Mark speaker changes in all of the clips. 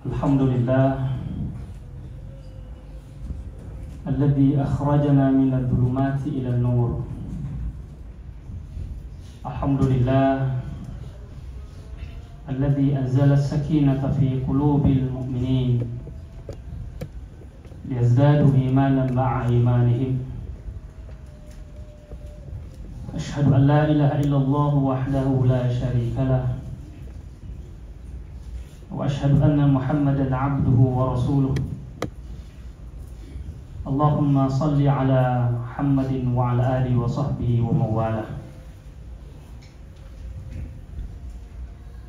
Speaker 1: Alhamdulillah alladzi akhrajana minadh dhulumati ilan nur. Alhamdulillah alladzi anzala as-sakinata fi qulubil mu'minin liyazdadu imanan ma'a imanihim. Ashhadu an la ilaha illallah wahdahu la syarika lah wa ashhadu anna Muhammadan 'abduhu wa rasuluh. Allahumma salli ala Muhammadin wa ala alihi wa sahbihi wa mawalah.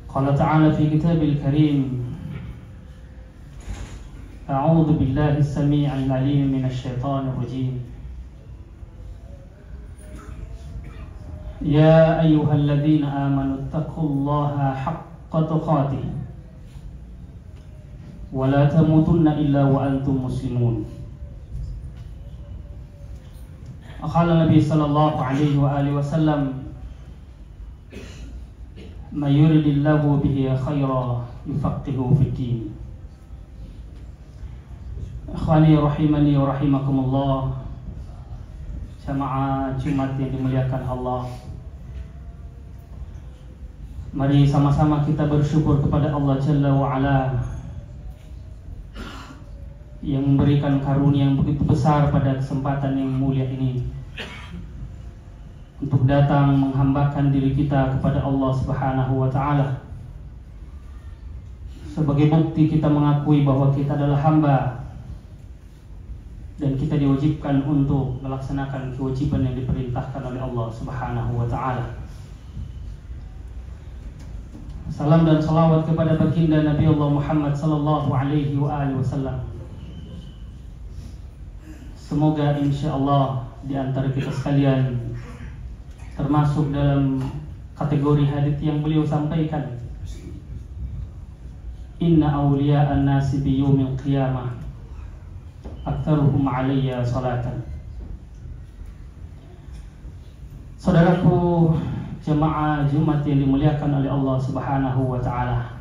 Speaker 1: Qala ta'ala fi kitabil karim, a'udzu billahi as-sami'il 'alim minasy syaithanir rajim. Ya ayyuhalladzina amanu taqullaha haqqa tuqatih wa la tamutunna illa wa antum muslimun. Qala Nabi sallallahu alaihi wa alihi wasallam, may yuridillahu bihi khairan yufaqihuhu fid din. Ikhwani rahimani wa rahimakumullah, jamaah Jumat yang dimuliakan Allah. Mari sama-sama kita bersyukur kepada Allah Jalla wa Ala yang memberikan karunia yang begitu besar pada kesempatan yang mulia ini untuk datang menghambakan diri kita kepada Allah Subhanahu wa Ta'ala sebagai bukti kita mengakui bahwa kita adalah hamba dan kita diwajibkan untuk melaksanakan kewajiban yang diperintahkan oleh Allah Subhanahu wa Ta'ala. Salam dan salawat kepada baginda Nabi Allah Muhammad sallallahu alaihi wa alihi wasallam. Semoga insyaallah di antara kita sekalian termasuk dalam kategori hadits yang beliau sampaikan, inna awliya'an nasi bi yaumil qiyamah aktsaruhum 'alayya salatan. Saudaraku jemaah Jumat yang dimuliakan oleh Allah Subhanahu wa Ta'ala,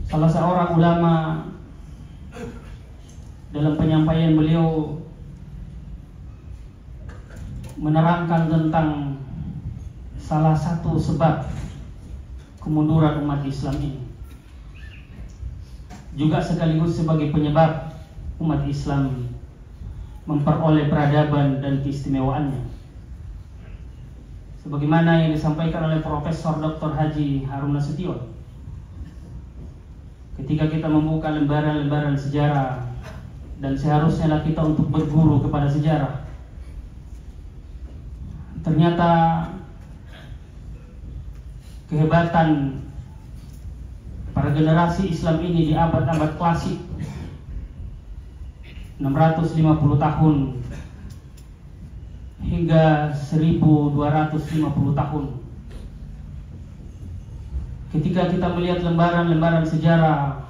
Speaker 1: salah seorang ulama dalam penyampaian beliau menerangkan tentang salah satu sebab kemunduran umat Islam ini, juga sekaligus sebagai penyebab umat Islam memperoleh peradaban dan keistimewaannya, sebagaimana yang disampaikan oleh Profesor Dr. Haji Harun Nasution ketika kita membuka lembaran-lembaran sejarah. Dan seharusnya kita untuk berguru kepada sejarah. Ternyata kehebatan para generasi Islam ini di abad-abad klasik 650 tahun hingga 1250 tahun. Ketika kita melihat lembaran-lembaran sejarah,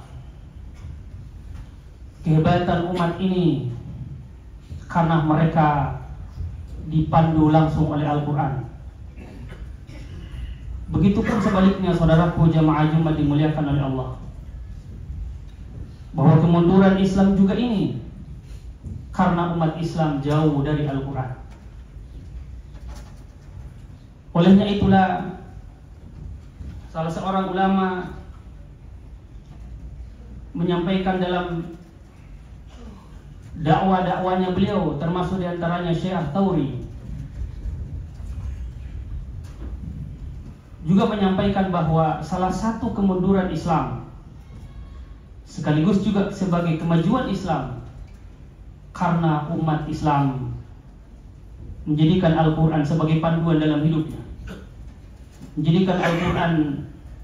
Speaker 1: kehebatan umat ini karena mereka dipandu langsung oleh Al-Quran. Begitupun sebaliknya saudaraku jamaah Jumat dimuliakan oleh Allah, bahwa kemunduran Islam juga ini karena umat Islam jauh dari Al-Quran. Olehnya itulah salah seorang ulama menyampaikan dalam dakwah-dakwahnya beliau, termasuk diantaranya Syekh Tauri, juga menyampaikan bahwa salah satu kemunduran Islam sekaligus juga sebagai kemajuan Islam karena umat Islam menjadikan Al-Quran sebagai panduan dalam hidupnya, menjadikan Al-Quran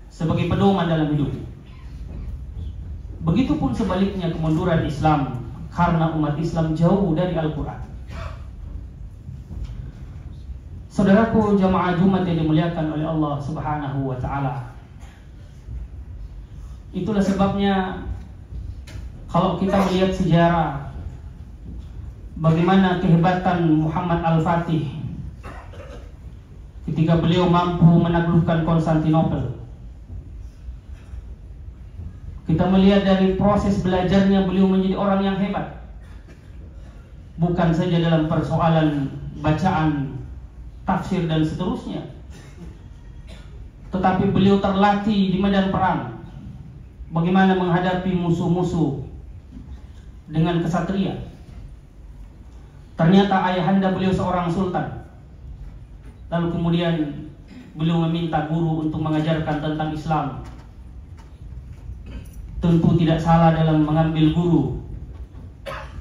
Speaker 1: sebagai pedoman dalam hidupnya. Begitupun sebaliknya kemunduran Islam karena umat Islam jauh dari Al-Quran. Saudaraku jamaah Jumat yang dimuliakan oleh Allah Subhanahu wa Ta'ala, itulah sebabnya kalau kita melihat sejarah bagaimana kehebatan Muhammad Al-Fatih ketika beliau mampu menaklukkan Konstantinopel, Kita melihat dari proses belajarnya beliau menjadi orang yang hebat. Bukan saja dalam persoalan bacaan, tafsir dan seterusnya, tetapi beliau terlatih di medan perang. Bagaimana menghadapi musuh-musuh dengan kesatria. Ternyata ayahanda beliau seorang sultan. Lalu kemudian beliau meminta guru untuk mengajarkan tentang Islam. Tentu tidak salah dalam mengambil guru,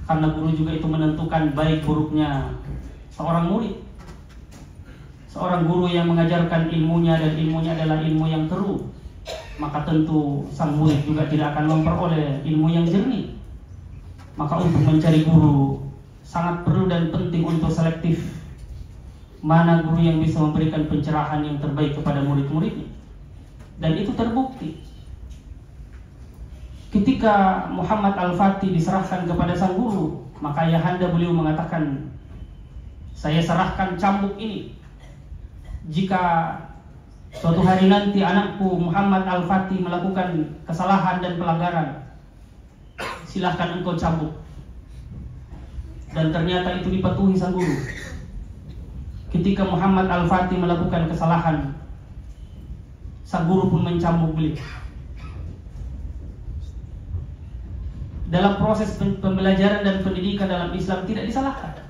Speaker 1: karena guru juga itu menentukan baik buruknya seorang murid. Seorang guru yang mengajarkan ilmunya dan ilmunya adalah ilmu yang keruh, maka tentu sang murid juga tidak akan memperoleh ilmu yang jernih. Maka untuk mencari guru sangat perlu dan penting untuk selektif. Mana guru yang bisa memberikan pencerahan yang terbaik kepada murid-muridnya. Dan itu terbukti ketika Muhammad Al-Fatih diserahkan kepada sang guru, maka ayahanda beliau mengatakan, saya serahkan cambuk ini. Jika suatu hari nanti anakku Muhammad Al-Fatih melakukan kesalahan dan pelanggaran, silahkan engkau cambuk. Dan ternyata itu dipatuhi sang guru. Ketika Muhammad Al-Fatih melakukan kesalahan, sang guru pun mencambuk beliau. Dalam proses pembelajaran dan pendidikan dalam Islam tidak disalahkan.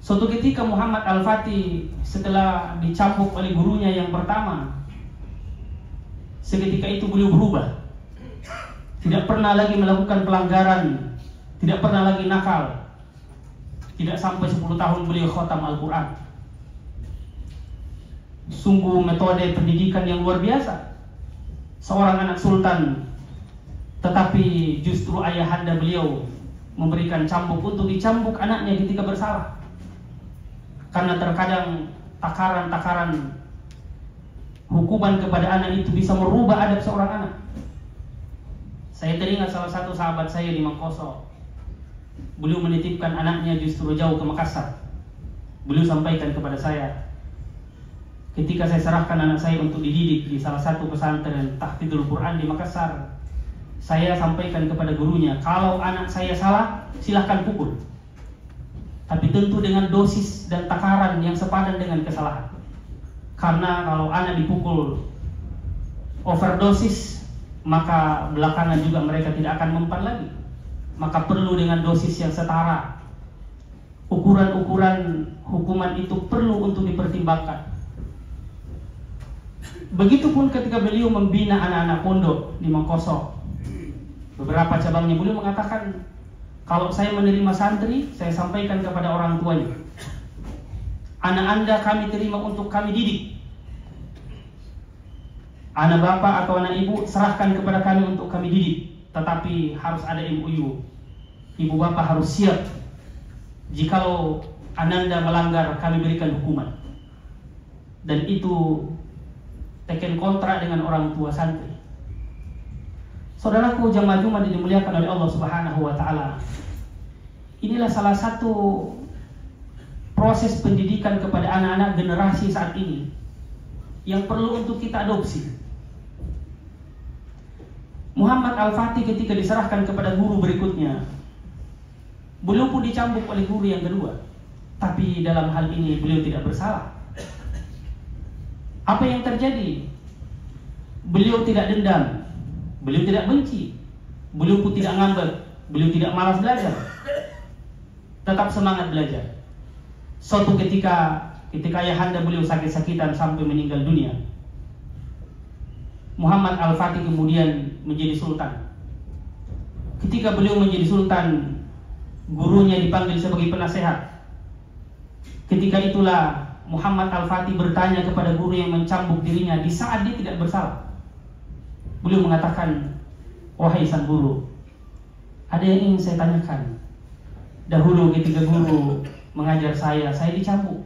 Speaker 1: Suatu ketika Muhammad Al-Fatih setelah dicambuk oleh gurunya yang pertama, seketika itu beliau berubah. Tidak pernah lagi melakukan pelanggaran, tidak pernah lagi nakal. Tidak sampai 10 tahun beliau khatam Al-Quran. Sungguh metode pendidikan yang luar biasa. Seorang anak sultan, tetapi justru ayahanda beliau memberikan cambuk untuk dicambuk anaknya ketika bersalah. Karena terkadang takaran-takaran hukuman kepada anak itu bisa merubah adab seorang anak. Saya teringat salah satu sahabat saya di Mangkoso. Beliau menitipkan anaknya justru jauh ke Makassar. Beliau sampaikan kepada saya, ketika saya serahkan anak saya untuk dididik di salah satu pesantren Tahfidzul Quran di Makassar, saya sampaikan kepada gurunya, kalau anak saya salah, silahkan pukul. Tapi tentu dengan dosis dan takaran yang sepadan dengan kesalahan. Karena kalau anak dipukul overdosis, maka belakangan juga mereka tidak akan mempan lagi. Maka perlu dengan dosis yang setara. Ukuran-ukuran hukuman itu perlu untuk dipertimbangkan. Begitupun ketika beliau membina anak-anak pondok di Mangkoso. Beberapa cabangnya beliau mengatakan, kalau saya menerima santri, saya sampaikan kepada orang tuanya, anak anda kami terima untuk kami didik. Anak bapak atau anak ibu serahkan kepada kami untuk kami didik. Tetapi harus ada MOU. Ibu bapak harus siap. Jikalau ananda melanggar, kami berikan hukuman. Dan itu teken kontrak dengan orang tua santri. Saudaraku jamaah Jumat dimuliakan oleh Allah Subhanahu wa taala. Inilah salah satu proses pendidikan kepada anak-anak generasi saat ini yang perlu untuk kita adopsi. Muhammad Al-Fatih ketika diserahkan kepada guru berikutnya, beliau pun dicambuk oleh guru yang kedua. Tapi dalam hal ini beliau tidak bersalah. Apa yang terjadi? Beliau tidak dendam, beliau tidak benci, beliau pun tidak ngambek, beliau tidak malas belajar. Tetap semangat belajar. Suatu ketika ayahanda beliau sakit-sakitan sampai meninggal dunia, Muhammad Al-Fatih kemudian menjadi sultan. Ketika beliau menjadi sultan, gurunya dipanggil sebagai penasehat. Ketika itulah Muhammad Al-Fatih bertanya kepada guru yang mencambuk dirinya di saat dia tidak bersalah. Beliau mengatakan, wahai sang guru, ada yang ingin saya tanyakan. Dahulu ketika guru mengajar saya dicambuk.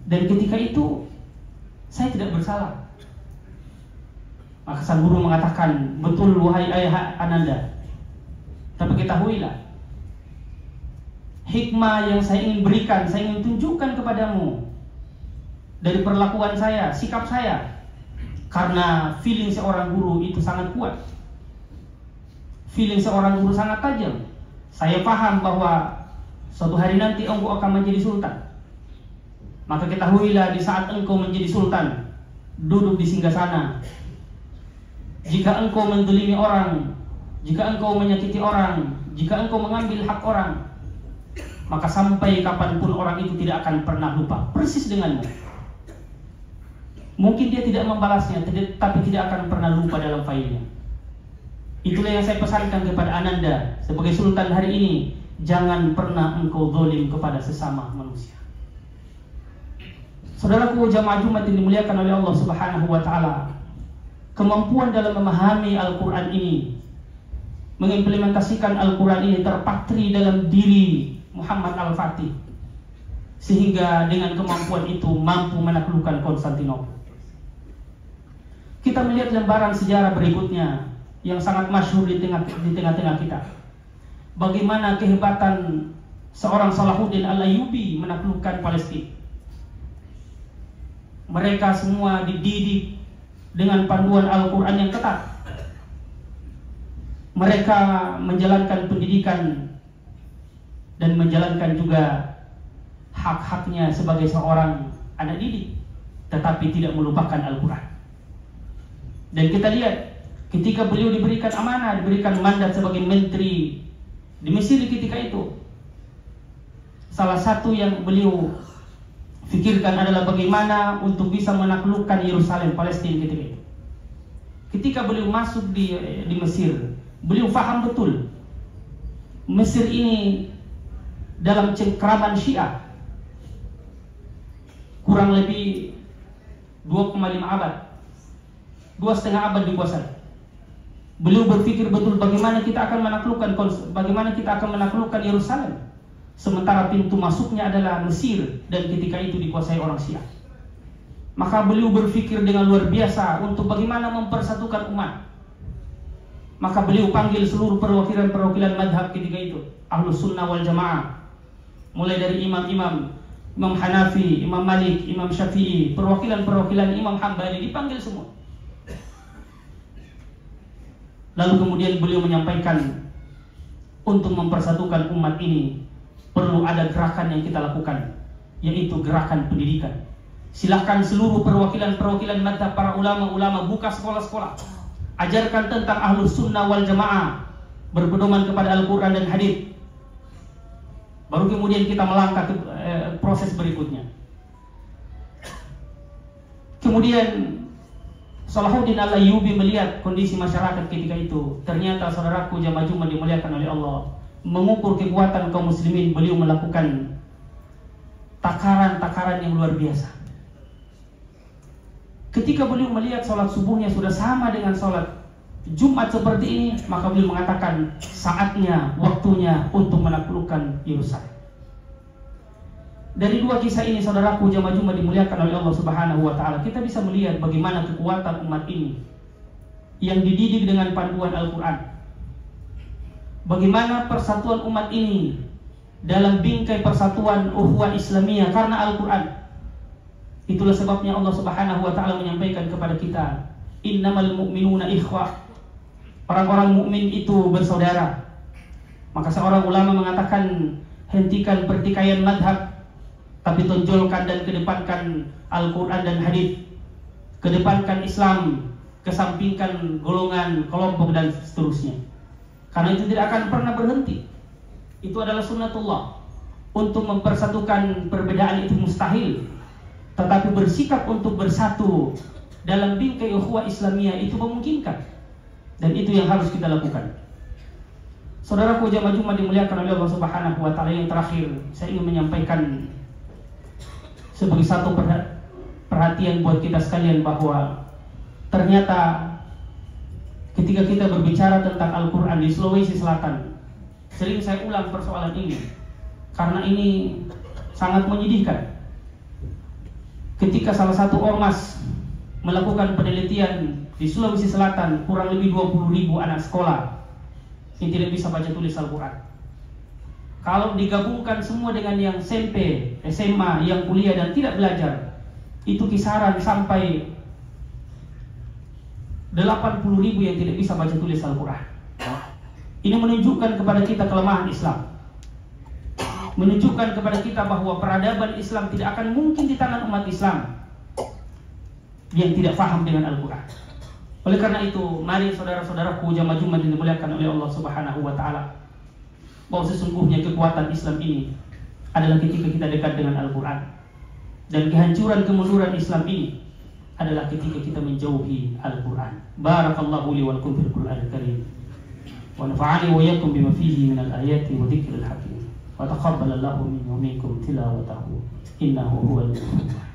Speaker 1: Dan ketika itu saya tidak bersalah. Maka sang guru mengatakan, betul wahai ayah ananda. Tapi ketahuilah, hikmah yang saya ingin berikan, saya ingin tunjukkan kepadamu dari perlakuan saya, sikap saya, Karena feeling seorang guru itu sangat kuat. Feeling seorang guru sangat tajam. Saya paham bahwa suatu hari nanti engkau akan menjadi sultan. Maka ketahuilah di saat engkau menjadi sultan, duduk di singgasana. Jika engkau menzalimi orang, jika engkau menyakiti orang, jika engkau mengambil hak orang, maka sampai kapanpun orang itu tidak akan pernah lupa persis denganmu. Mungkin dia tidak membalasnya, tapi tidak akan pernah lupa dalam failnya. Itulah yang saya pesankan kepada Ananda sebagai sultan hari ini. Jangan pernah engkau zalim kepada sesama manusia. Saudaraku jamaah Jumat yang dimuliakan oleh Allah Subhanahu wa taala, kemampuan dalam memahami Al-Qur'an ini, mengimplementasikan Al-Qur'an ini terpatri dalam diri Muhammad Al-Fatih, sehingga dengan kemampuan itu mampu menaklukkan Konstantinopel. Kita melihat lembaran sejarah berikutnya yang sangat masyhur di tengah-tengah kita. Bagaimana kehebatan seorang Salahuddin Al-Ayyubi menaklukkan Palestina. Mereka semua dididik dengan panduan Al-Quran yang ketat. Mereka menjalankan pendidikan dan menjalankan juga hak-haknya sebagai seorang anak didik, tetapi tidak melupakan Al-Quran. Dan kita lihat ketika beliau diberikan amanah, diberikan mandat sebagai menteri di Mesir ketika itu, salah satu yang beliau fikirkan adalah bagaimana untuk bisa menaklukkan Yerusalem, Palestina ketika itu. Ketika beliau masuk di Mesir, beliau faham betul Mesir ini dalam cengkraman Syiah kurang lebih 2,5 abad, 2,5 abad dikuasai. Beliau berpikir betul bagaimana kita akan menaklukkan Yerusalem, sementara pintu masuknya adalah Mesir dan ketika itu dikuasai orang Syiah. Maka beliau berpikir dengan luar biasa untuk bagaimana mempersatukan umat. Maka beliau panggil seluruh perwakilan madhab ketika itu, Ahlus Sunnah wal Jamaah, mulai dari imam-imam, Imam Hanafi, Imam Malik, Imam Syafi'i, perwakilan Imam Hambali dipanggil semua. Lalu kemudian beliau menyampaikan untuk mempersatukan umat ini perlu ada gerakan yang kita lakukan, yaitu gerakan pendidikan. Silahkan seluruh perwakilan madhab, para ulama-ulama buka sekolah-sekolah, ajarkan tentang Ahlus Sunnah wal Jamaah berpedoman kepada Al-Quran dan Hadits. Baru kemudian kita melangkah ke proses berikutnya. Kemudian Salahuddin Al-Ayyubi melihat kondisi masyarakat ketika itu. Ternyata saudaraku jamaah Jumat dimuliakan oleh Allah, mengukur kekuatan kaum muslimin, beliau melakukan takaran-takaran yang luar biasa. Ketika beliau melihat sholat subuhnya sudah sama dengan sholat Jumat seperti ini, maka beliau mengatakan saatnya, waktunya untuk menaklukkan Yerusalem. Dari dua kisah ini saudaraku jamaah Jumat dimuliakan oleh Allah Subhanahu wa taala, kita bisa melihat bagaimana kekuatan umat ini yang dididik dengan panduan Al-Qur'an. Bagaimana persatuan umat ini dalam bingkai persatuan ukhuwah Islamiyah karena Al-Qur'an. Itulah sebabnya Allah Subhanahu wa taala menyampaikan kepada kita, innamal mu'minuna ikhwah. Orang-orang mukmin itu bersaudara. Maka seorang ulama mengatakan, hentikan pertikaian madhab, tapi tonjolkan dan kedepankan Al-Quran dan Hadits. Kedepankan Islam, kesampingkan golongan, kelompok dan seterusnya. Karena itu tidak akan pernah berhenti. Itu adalah sunnatullah. Untuk mempersatukan perbedaan itu mustahil, tetapi bersikap untuk bersatu dalam bingkai ukhuwah Islamiyah itu memungkinkan. Dan itu yang harus kita lakukan. Saudaraku jamaah Jumat dimuliakan oleh Allah Subhanahu wa taala, yang terakhir saya ingin menyampaikan sebagai satu perhatian buat kita sekalian, bahwa ternyata ketika kita berbicara tentang Al-Quran di Sulawesi Selatan, sering saya ulang persoalan ini karena ini sangat menyedihkan. Ketika salah satu ormas melakukan penelitian di Sulawesi Selatan, kurang lebih 20.000 anak sekolah yang tidak bisa baca tulis Al-Quran. Kalau digabungkan semua dengan yang SMP, SMA, yang kuliah dan tidak belajar, itu kisaran sampai 80.000 yang tidak bisa baca tulis Al-Quran. Ini menunjukkan kepada kita kelemahan Islam, menunjukkan kepada kita bahwa peradaban Islam tidak akan mungkin di tangan umat Islam yang tidak paham dengan Al-Quran. Oleh karena itu, mari saudara-saudaraku jamaah Jumat yang dimuliakan oleh Allah Subhanahu wa taala, bahwa sesungguhnya kekuatan Islam ini adalah ketika kita dekat dengan Al-Quran, dan kehancuran kemunduran Islam ini adalah ketika kita menjauhi Al-Quran. Barakallahu li wa lakum fil Qur'anil Karim, wa nafa'ani wa iyyakum bima fihi min al-ayati wa dzikril hakim, wa taqabbalallahu minni wa minkum tilawatahu innahu huwal ghafurur rahim.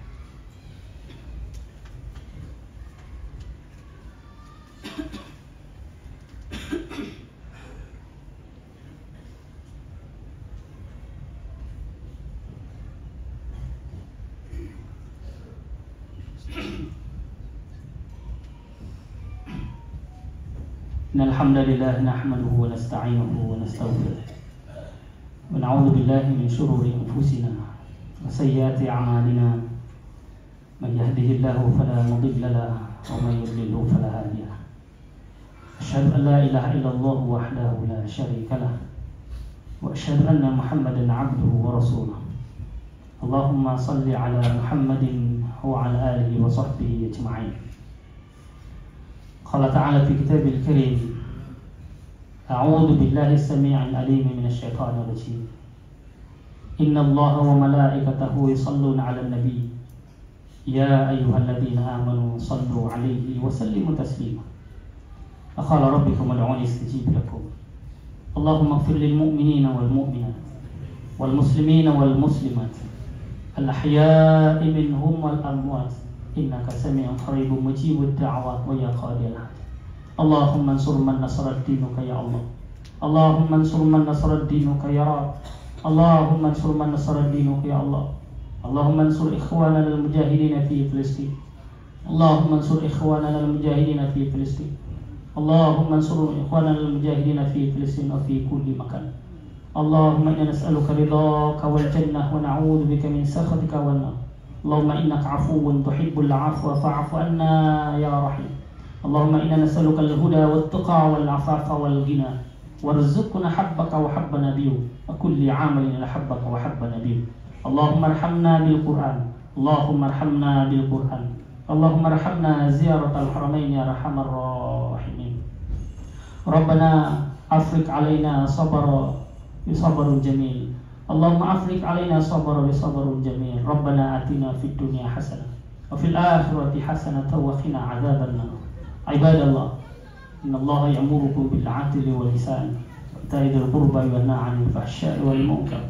Speaker 1: إن الحمد لله نحمده ونستعينه ونستغفره ونعوذ بالله من شرور أنفسنا وسيئات أعمالنا من يهده الله فلا مضل له ومن يضلله فلا هادي له أشهد أن لا إله إلا الله وحده لا شريك له وأشهد أن محمدا عبده ورسوله اللهم صل على محمد وعلى آله وصحبه أجمعين. قال تعالى في كتابه الكريم: أعوذ بالله السميع العليم من الشيطان الرجيم إن الله وملائكته يصلون على النبي يا أيها الذين آمنوا صلوا عليه وسلموا تسليما وقال ربكم ادعوني استجيب لكم اللهم اغفر للمؤمنين والمؤمنات والمسلمين والمسلمات الأحياء منهم والأموات إنك سميع قريب مجيب الدعوات ويا قاضي الحاجات اللهم انصر من نصر دينك يا الله اللهم انصر من نصر دينك يا رب اللهم انصر من نصر دينك يا الله اللهم انصر إخواننا المجاهدين في فلسطين اللهم انصر إخواننا المجاهدين في فلسطين اللهم انصر إخواننا المجاهدين في فلسطين وفي كل مكان اللهم إنا نسألك رضاك والجنة ونعوذ بك من سخطك والنار اللهم إنك عفو تحب العفو فاعف عنا يا رحيم اللهم إنا نسألك الهدى والتقى والعفاف والغنى وارزقنا حبك وحب نبيك وكل عامل حبك وحب نبيك اللهم ارحمنا بالقرآن اللهم ارحمنا بالقرآن اللهم ارحمنا زيارة الحرمين يا أرحم الراحمين ربنا أفرج علينا صبر جميل اللهم أفرج علينا بصبر جميل ربنا آتنا في الدنيا حسنة وفي الآخرة حسنة وقنا عذاب النار عباد الله إن الله يأمركم بالعدل والإحسان وإيتاء ذي القربى وينهى عن الفحشاء والمنكر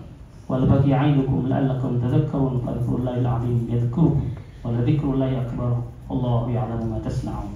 Speaker 1: والبغي يعظكم لعلكم تذكرون فاذكروا الله العظيم يذكركم ولذكر الله أكبر والله يعلم ما تصنعون.